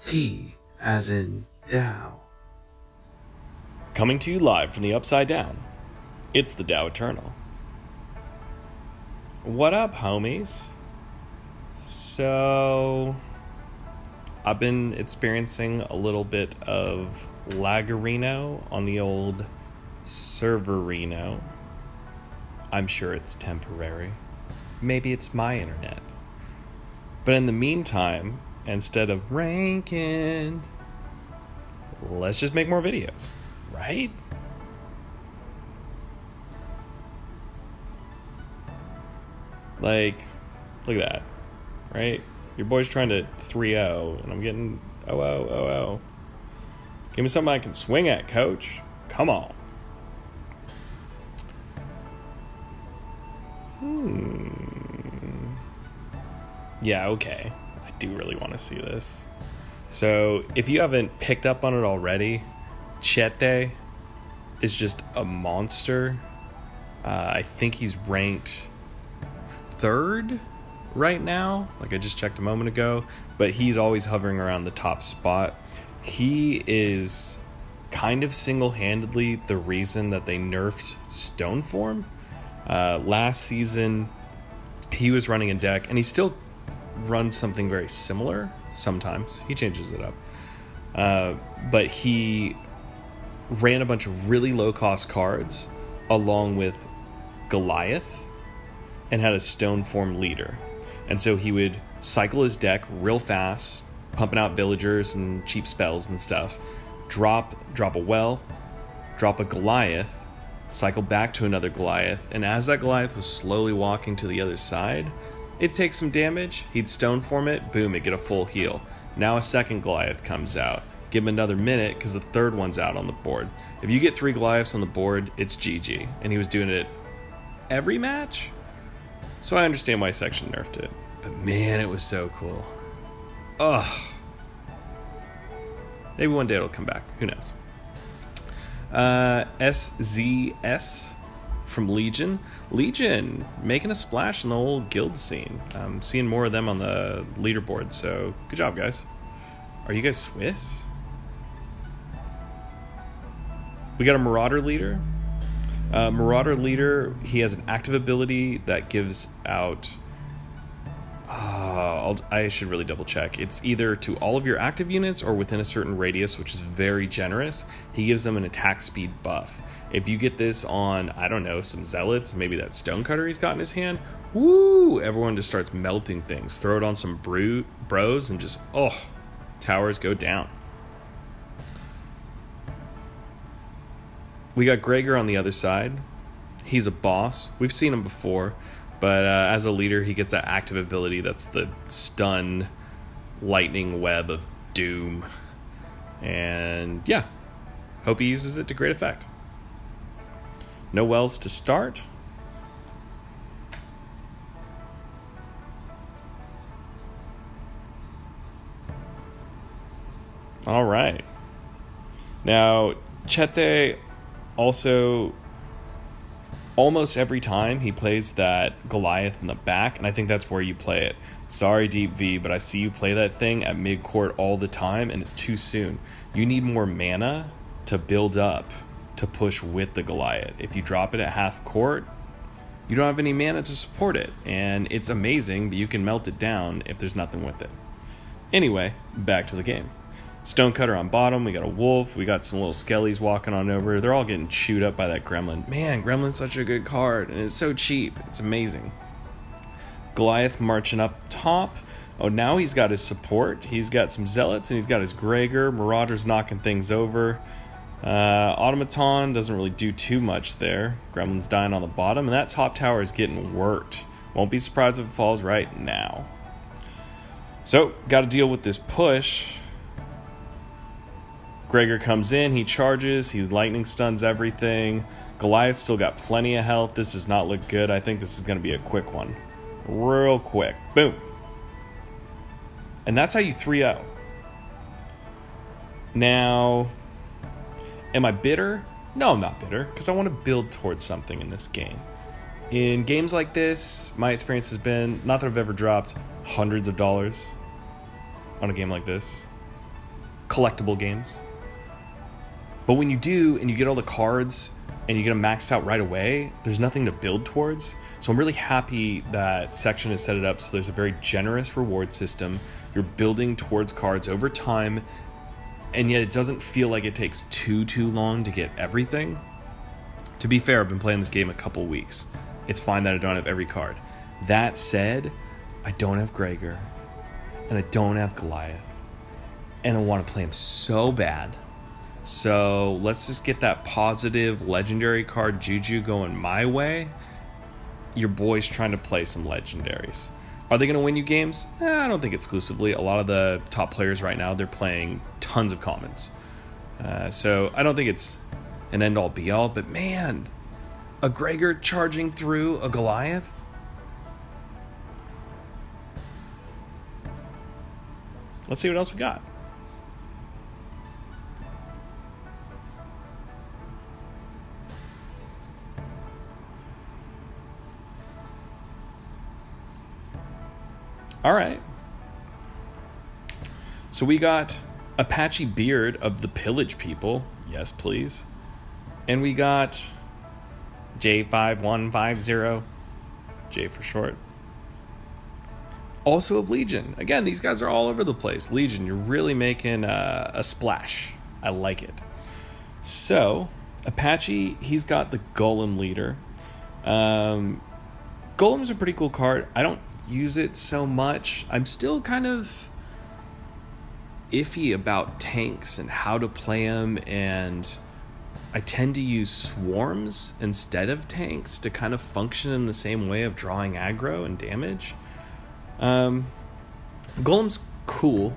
T as in Tao. Coming to you live from the Upside Down, it's the Tao Eternal. What up, homies? So, I've been experiencing a little bit of laggerino on the old serverino. I'm sure it's temporary. Maybe it's my internet. But in the meantime, instead of ranking, let's just make more videos, right? Like, look at that, right? Your boy's trying to 3-0, and I'm getting 0-0. Give me something I can swing at, coach. Come on. Yeah, okay. I do really want to see this. So, if you haven't picked up on it already, Chete is just a monster. I think he's ranked 3rd right now. Like I just checked a moment ago. But he's always hovering around the top spot. He is kind of single-handedly the reason that they nerfed Stoneform. Last season, he was running a deck, and he still runs something very similar sometimes. He changes it up. But he ran a bunch of really low-cost cards along with Goliath and had a Stoneform leader. And so he would cycle his deck real fast, pumping out villagers and cheap spells and stuff, drop a well, drop a Goliath, cycle back to another Goliath, and as that Goliath was slowly walking to the other side, it'd take some damage, he'd Stoneform it, boom, it'd get a full heal. Now a second Goliath comes out. Give him another minute because the third one's out on the board. If you get 3 Goliaths on the board, it's GG. And he was doing it every match? So I understand why Section nerfed it. But man, it was so cool. Ugh. Maybe one day it'll come back. Who knows? SZS from Legion. Legion making a splash in the whole guild scene. I'm seeing more of them on the leaderboard, so good job, guys. Are you guys Swiss? We got a Marauder leader. Marauder leader, he has an active ability that gives out... I should really double check. It's either to all of your active units or within a certain radius, which is very generous. He gives them an attack speed buff. If you get this on, I don't know, some zealots, maybe that stonecutter he's got in his hand, woo! Everyone just starts melting things. Throw it on some bros and just, towers go down. We got Gregor on the other side. He's a boss. We've seen him before. But as a leader, he gets that active ability that's the stun lightning web of doom. And yeah, hope he uses it to great effect. No wells to start. All right. Now, Chete also... almost every time he plays that Goliath in the back, and I think that's where you play it. Sorry, Deep V, but I see you play that thing at mid-court all the time, and it's too soon. You need more mana to build up to push with the Goliath. If you drop it at half court, you don't have any mana to support it, and it's amazing, but you can melt it down if there's nothing with it. Anyway, back to the game. Stonecutter on bottom, we got a wolf, we got some little skellies walking on over. They're all getting chewed up by that gremlin. Man, gremlin's such a good card, and it's so cheap. It's amazing. Goliath marching up top. Oh, now he's got his support. He's got some zealots, and he's got his Gregor. Marauder's knocking things over. Automaton doesn't really do too much there. Gremlin's dying on the bottom, and that top tower is getting worked. Won't be surprised if it falls right now. So, got to deal with this push. Gregor comes in, he charges, he lightning stuns everything. Goliath still got plenty of health. This does not look good. I think this is going to be a quick one. Real quick. Boom. And that's how you 3-0. Now, am I bitter? No, I'm not bitter, because I want to build towards something in this game. In games like this, my experience has been, not that I've ever dropped hundreds of dollars on a game like this, collectible games. But when you do, and you get all the cards, and you get them maxed out right away, there's nothing to build towards. So I'm really happy that Section has set it up so there's a very generous reward system. You're building towards cards over time, and yet it doesn't feel like it takes too long to get everything. To be fair, I've been playing this game a couple weeks. It's fine that I don't have every card. That said, I don't have Gregor, and I don't have Goliath, and I want to play him so bad. So let's just get that positive legendary card juju going my way. Your boy's trying to play some legendaries. Are they going to win you games? I don't think exclusively. A lot of the top players right now, they're playing tons of commons. So I don't think it's an end-all be-all, but man, a Gregor charging through a Goliath? Let's see what else we got. All right. So we got Apache Beard of the Pillage People. Yes, please. And we got J5150. J for short. Also of Legion. Again, these guys are all over the place. Legion, you're really making a splash. I like it. So, Apache, he's got the Golem leader. Golem's a pretty cool card. I don't use it so much. I'm still kind of iffy about tanks and how to play them, and I tend to use swarms instead of tanks to kind of function in the same way of drawing aggro and damage. Golem's cool.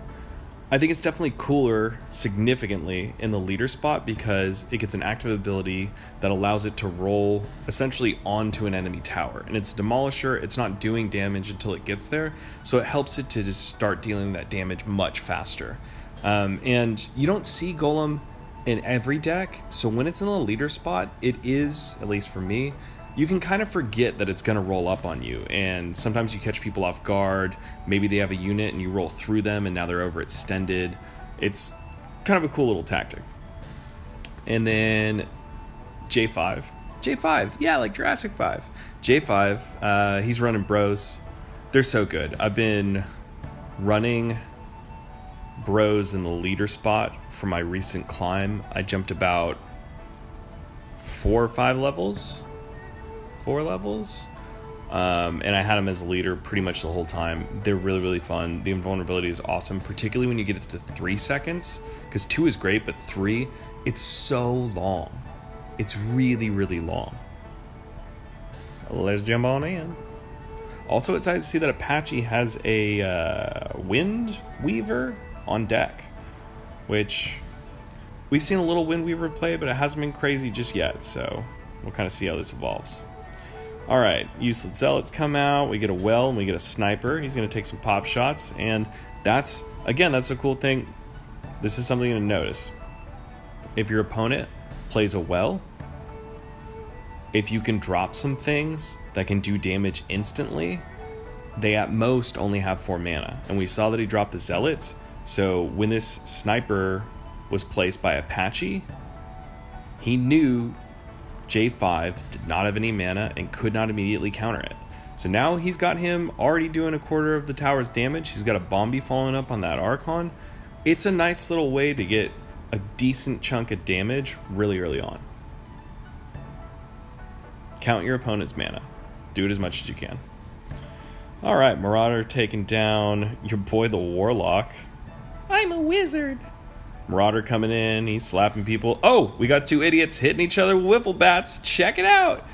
I think it's definitely cooler significantly in the leader spot because it gets an active ability that allows it to roll essentially onto an enemy tower. And it's a demolisher, it's not doing damage until it gets there, so it helps it to just start dealing that damage much faster. And you don't see Golem in every deck, so when it's in the leader spot, it is, at least for me, you can kind of forget that it's going to roll up on you, and sometimes you catch people off guard. Maybe they have a unit and you roll through them and now they're overextended. It's kind of a cool little tactic. And then J5, yeah, like Jurassic 5. J5, he's running bros. They're so good. I've been running bros in the leader spot for my recent climb. I jumped about 4 or 5 levels. 4 levels, and I had them as a leader pretty much the whole time. They're really, really fun. The invulnerability is awesome, particularly when you get it to 3 seconds, because 2 is great, but 3, it's so long. It's really, really long. Let's jump on in. Also excited to see that Apache has a Wind Weaver on deck, which we've seen a little Wind Weaver play, but it hasn't been crazy just yet, so we'll kind of see how this evolves. Alright, Useless Zealots come out, we get a well and we get a sniper. He's going to take some pop shots, and that's a cool thing. This is something to notice. If your opponent plays a well, if you can drop some things that can do damage instantly, they at most only have 4 mana. And we saw that he dropped the Zealots, so when this sniper was placed by Apache, he knew J5 did not have any mana and could not immediately counter it. So now he's got him already doing a quarter of the tower's damage. He's got a Bombi following up on that Archon. It's a nice little way to get a decent chunk of damage really early on. Count your opponent's mana. Do it as much as you can. Alright, Marauder taking down your boy the Warlock. I'm a wizard. Marauder coming in, he's slapping people. Oh, we got 2 idiots hitting each other with wiffle bats. Check it out.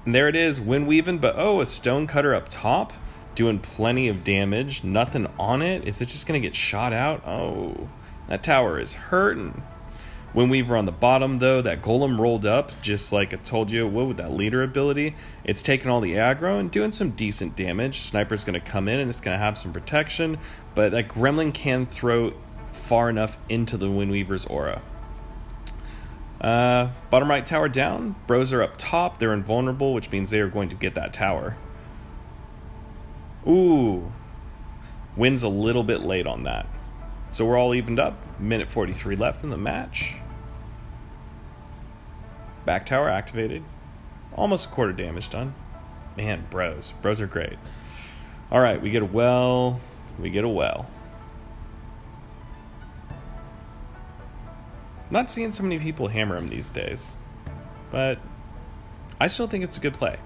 And there it is, wind weaving, but a stone cutter up top, doing plenty of damage. Nothing on it. Is it just going to get shot out? Oh, that tower is hurting. Wind Weaver on the bottom, though. That Golem rolled up, just like I told you, with that leader ability. It's taking all the aggro and doing some decent damage. Sniper's going to come in and it's going to have some protection, but that Gremlin can throw far enough into the Wind Weaver's aura. Bottom right tower down. Bros are up top. They're invulnerable, which means they are going to get that tower. Ooh. Wind's a little bit late on that. So we're all evened up. Minute 43 left in the match. Back tower activated. Almost a quarter damage done. Man, bros. Bros are great. Alright, we get a well. We get a well. Not seeing so many people hammer him these days. But I still think it's a good play.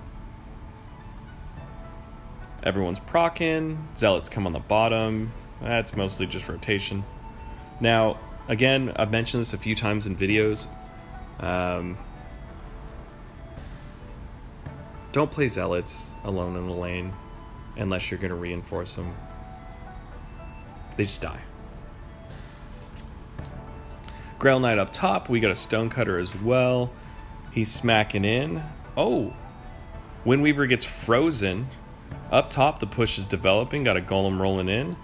Everyone's proccing. Zealots come on the bottom. That's mostly just rotation. Now, again, I've mentioned this a few times in videos. Don't play Zealots alone in the lane unless you're going to reinforce them. They just die. Grail Knight up top. We got a Stonecutter as well. He's smacking in. Oh! Windweaver gets frozen. Up top, the push is developing. Got a Golem rolling in.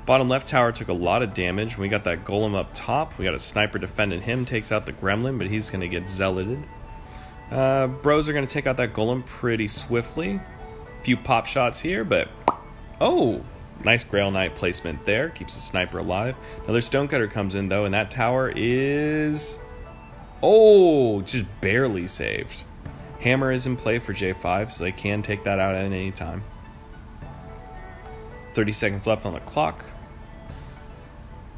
Bottom left tower took a lot of damage. We got that Golem up top. We got a Sniper defending him. Takes out the Gremlin, but he's going to get zealoted. Bros are going to take out that Golem pretty swiftly. Few pop shots here, but... Oh! Nice Grail Knight placement there. Keeps the Sniper alive. Another Stonecutter comes in, though, and that tower is... Oh! Just barely saved. Hammer is in play for J5, so they can take that out at any time. 30 seconds left on the clock.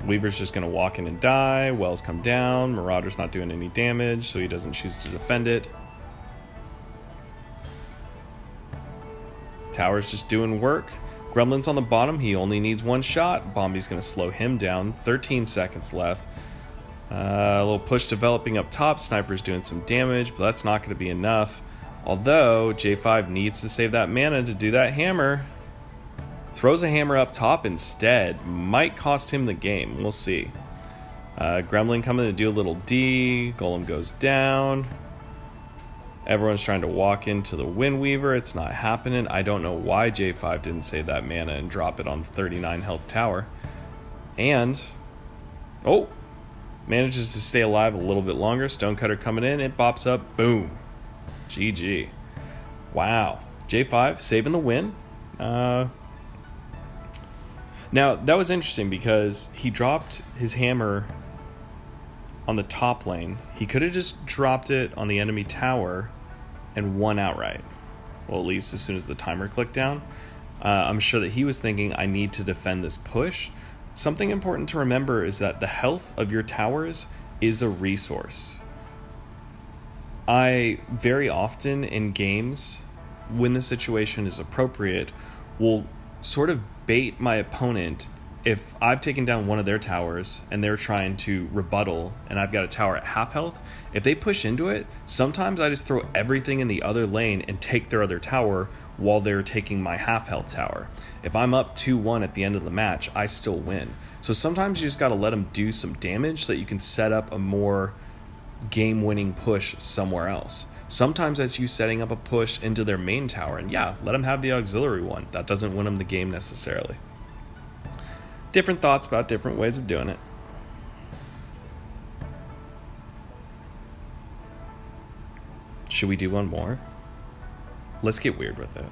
Weaver's just going to walk in and die. Wells come down. Marauder's not doing any damage, so he doesn't choose to defend it. Tower's just doing work. Gremlin's on the bottom. He only needs one shot. Bombi's going to slow him down. 13 seconds left. A little push developing up top. Sniper's doing some damage, but that's not going to be enough. Although, J5 needs to save that mana to do that hammer. Throws a hammer up top instead. Might cost him the game. We'll see. Gremlin coming to do a little D. Golem goes down. Everyone's trying to walk into the Windweaver. It's not happening. I don't know why J5 didn't save that mana and drop it on the 39 health tower. And... Oh! Manages to stay alive a little bit longer. Stonecutter coming in. It bops up. Boom. GG. Wow. J5 saving the win. Now, that was interesting because he dropped his hammer on the top lane. He could have just dropped it on the enemy tower and won outright. Well, at least as soon as the timer clicked down. I'm sure that he was thinking, I need to defend this push. Something important to remember is that the health of your towers is a resource. I very often in games, when the situation is appropriate, will sort of bait my opponent. If I've taken down one of their towers and they're trying to rebuttal and I've got a tower at half health, if they push into it, sometimes I just throw everything in the other lane and take their other tower while they're taking my half health tower. If I'm up 2-1 at the end of the match, I still win. So sometimes you just got to let them do some damage so that you can set up a more game-winning push somewhere else. Sometimes it's you setting up a push into their main tower, and yeah, let them have the auxiliary one. That doesn't win them the game necessarily. Different thoughts about different ways of doing it. Should we do one more? Let's get weird with it.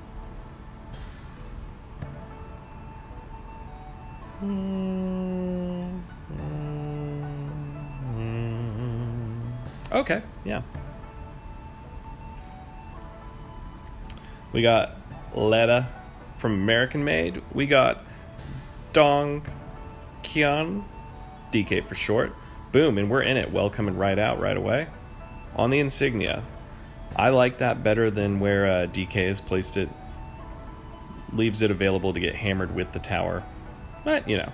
Okay, yeah. We got Letta from American Made. We got Dong Kian, DK for short. Boom, and we're in it. Well, coming right out right away. On the insignia. I like that better than where DK has placed it. Leaves it available to get hammered with the tower. But, you know,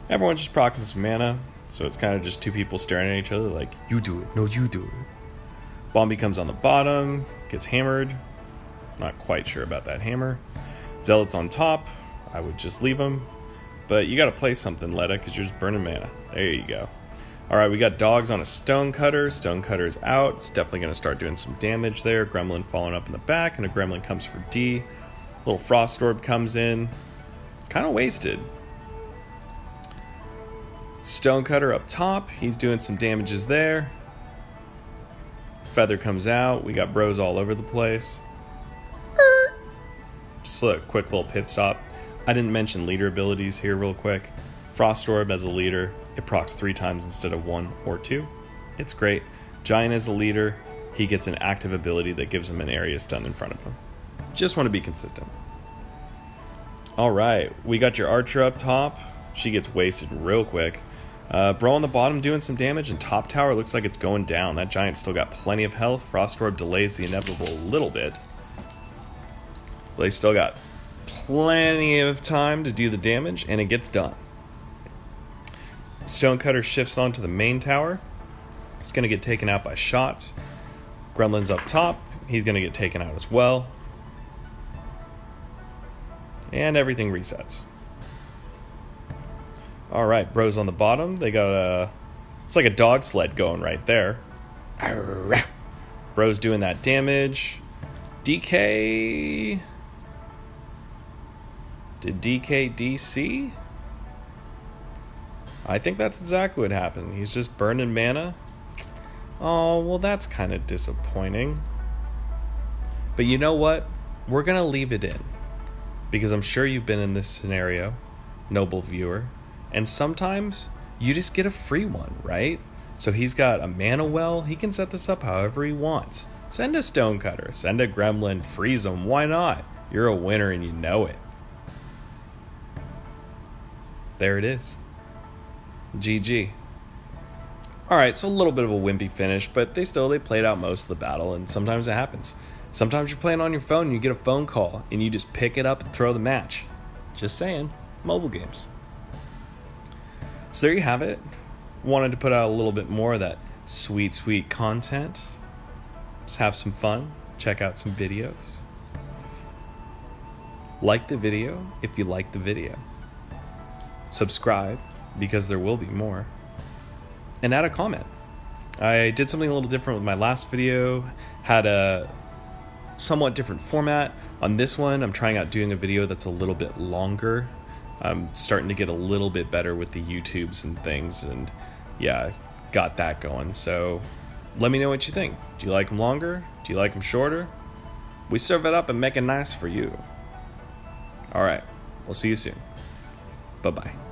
everyone's just proccing some mana. So it's kind of just two people staring at each other like, you do it. No, you do it. Bombi comes on the bottom. Gets hammered. Not quite sure about that hammer. Zealot's on top. I would just leave him. But you got to play something, Letta, because you're just burning mana. There you go. Alright, we got dogs on a Stonecutter. Stonecutter's out. It's definitely going to start doing some damage there. Gremlin falling up in the back, and a Gremlin comes for D. Little Frost Orb comes in. Kind of wasted. Stonecutter up top. He's doing some damages there. Feather comes out. We got bros all over the place. Just a quick little pit stop. I didn't mention leader abilities here real quick. Frost Orb as a leader, it procs 3 times instead of 1 or 2. It's great. Giant as a leader, he gets an active ability that gives him an area stun in front of him. Just want to be consistent. Alright, we got your Archer up top. She gets wasted real quick. Bro on the bottom doing some damage, and top tower looks like it's going down. That Giant still got plenty of health. Frost Orb delays the inevitable a little bit. But they still got plenty of time to do the damage, and it gets done. Stonecutter shifts onto the main tower. It's going to get taken out by shots. Gremlin's up top. He's going to get taken out as well. And everything resets. Alright, Bro's on the bottom. They got a... It's like a dog sled going right there. Bro's doing that damage. DK... Did DK DC? I think that's exactly what happened. He's just burning mana. Oh, well that's kind of disappointing. But you know what? We're going to leave it in. Because I'm sure you've been in this scenario, noble viewer. And sometimes you just get a free one, right? So he's got a mana well. He can set this up however he wants. Send a Stonecutter. Send a Gremlin. Freeze him. Why not? You're a winner and you know it. There it is. GG. Alright, so a little bit of a wimpy finish, but they played out most of the battle, and sometimes it happens. Sometimes you're playing on your phone and you get a phone call and you just pick it up and throw the match. Just saying, mobile games. So there you have it. Wanted to put out a little bit more of that sweet, sweet content. Just have some fun. Check out some videos. Like the video if you like the video. Subscribe because there will be more. And add a comment. I did something a little different with my last video. Had a somewhat different format. On this one, I'm trying out doing a video that's a little bit longer. I'm starting to get a little bit better with the YouTubes and things, and yeah, got that going. So let me know what you think. Do you like them longer? Do you like them shorter? We serve it up and make it nice for you. Alright, we'll see you soon. Bye-bye.